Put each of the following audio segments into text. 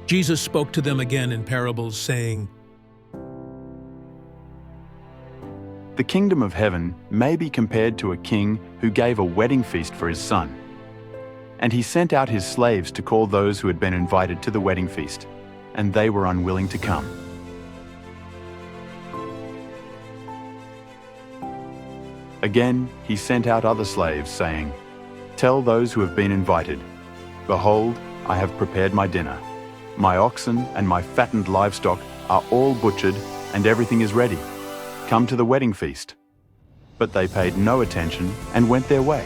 Jesus spoke to them again in parables, saying, The kingdom of heaven may be compared to a king who gave a wedding feast for his son. And he sent out his slaves to call those who had been invited to the wedding feast, and they were unwilling to come. Again, he sent out other slaves, saying, Tell those who have been invited, Behold, I have prepared my dinner. My oxen and my fattened livestock are all butchered, and everything is ready. Come to the wedding feast. But they paid no attention and went their way,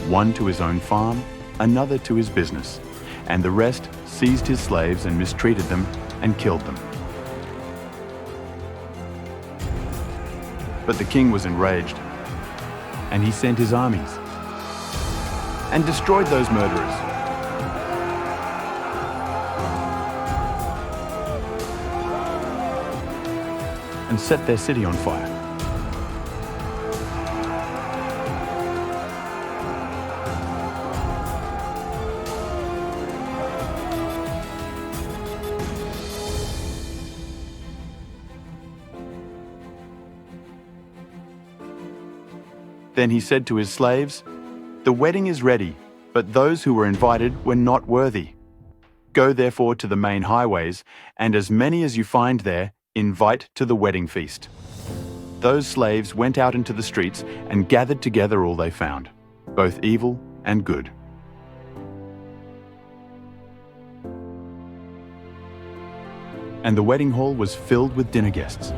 one to his own farm, another to his business, and the rest seized his slaves and mistreated them and killed them. But the king was enraged, and he sent his armies and destroyed those murderers. And set their city on fire. Then he said to his slaves, The wedding is ready, but those who were invited were not worthy. Go therefore to the main highways, and as many as you find there, invite to the wedding feast. Those slaves went out into the streets and gathered together all they found, both evil and good. And the wedding hall was filled with dinner guests.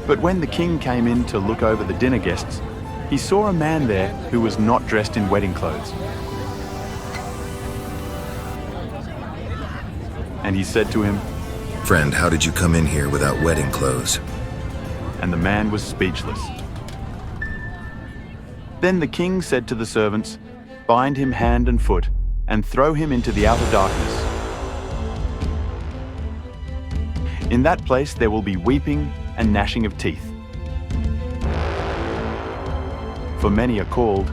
But when the king came in to look over the dinner guests, he saw a man there who was not dressed in wedding clothes. And he said to him, Friend, how did you come in here without wedding clothes? And the man was speechless. Then the king said to the servants, Bind him hand and foot, and throw him into the outer darkness. In that place there will be weeping and gnashing of teeth. For many are called,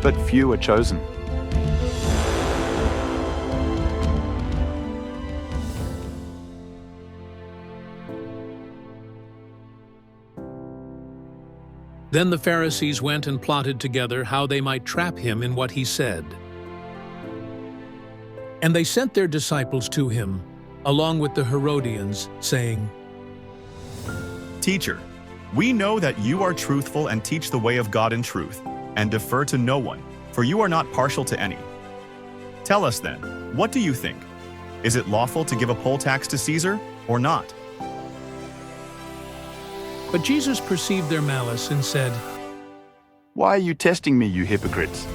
but few are chosen. Then the Pharisees went and plotted together how they might trap him in what he said. And they sent their disciples to him, along with the Herodians, saying, Teacher, we know that you are truthful and teach the way of God in truth, and defer to no one, for you are not partial to any. Tell us then, what do you think? Is it lawful to give a poll tax to Caesar, or not? But Jesus perceived their malice and said, Why are you testing me, you hypocrites?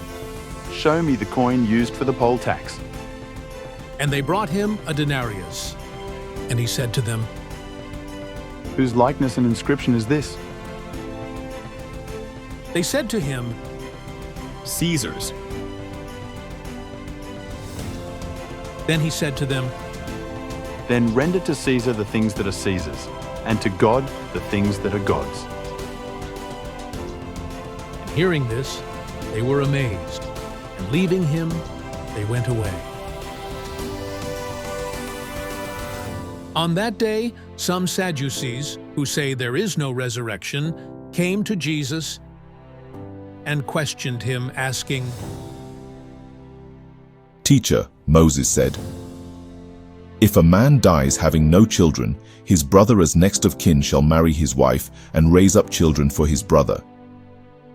Show me the coin used for the poll tax. And they brought him a denarius. And he said to them, Whose likeness and inscription is this? They said to him, Caesar's. Then he said to them, Then render to Caesar the things that are Caesar's, and to God the things that are God's. And hearing this, they were amazed, and leaving him, they went away. On that day, some Sadducees, who say there is no resurrection, came to Jesus and questioned him, asking, Teacher, Moses said, If a man dies having no children, his brother as next of kin shall marry his wife and raise up children for his brother.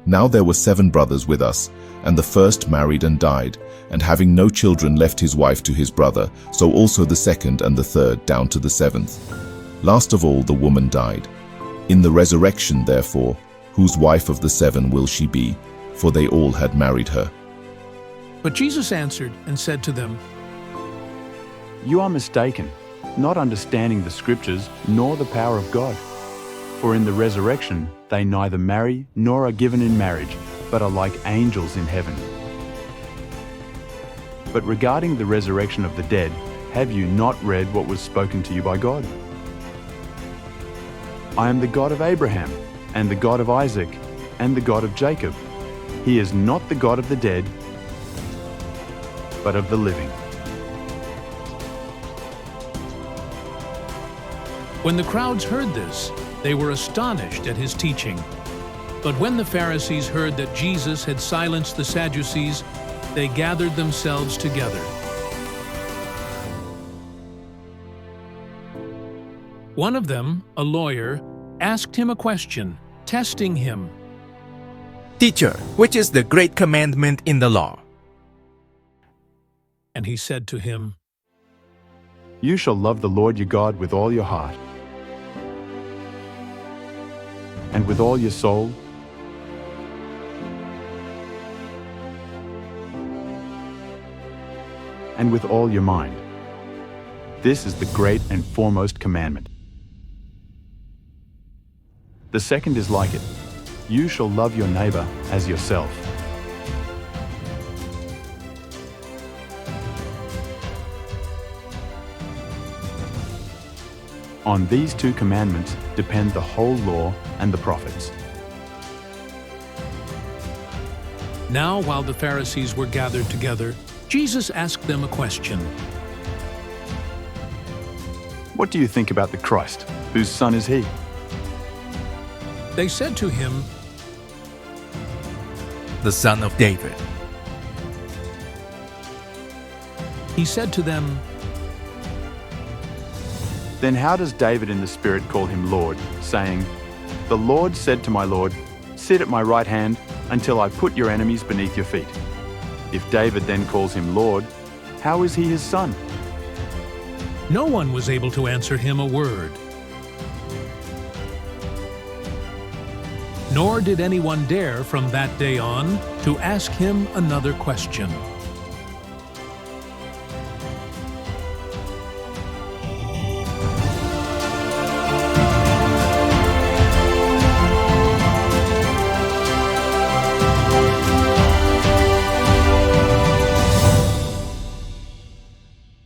Now there were 7 brothers with us, and the first married and died, and having no children left his wife to his brother, so also the second and the third down to the 7th. Last of all the woman died. In the resurrection, therefore, whose wife of the 7 will she be? For they all had married her. But Jesus answered and said to them, You are mistaken, not understanding the Scriptures nor the power of God. For in the resurrection they neither marry nor are given in marriage, but are like angels in heaven. But regarding the resurrection of the dead, Have you not read what was spoken to you by God? I am the God of Abraham, and the God of Isaac, and the God of Jacob. He is not the God of the dead, but of the living. When the crowds heard this, they were astonished at his teaching. But when the Pharisees heard that Jesus had silenced the Sadducees, they gathered themselves together. One of them, a lawyer, asked him a question, testing him. Teacher, which is the great commandment in the law? And he said to him, You shall love the Lord your God with all your heart, and with all your soul, and with all your mind. This is the great and foremost commandment. The second is like it. You shall love your neighbor as yourself. On these two commandments depend the whole law and the prophets. Now, while the Pharisees were gathered together, Jesus asked them a question. What do you think about the Christ? Whose son is he? They said to him, The son of David. He said to them, Then how does David in the Spirit call him Lord, saying, The Lord said to my Lord, Sit at my right hand until I put your enemies beneath your feet. If David then calls him Lord, how is he his son? No one was able to answer him a word. Nor did anyone dare from that day on to ask him another question.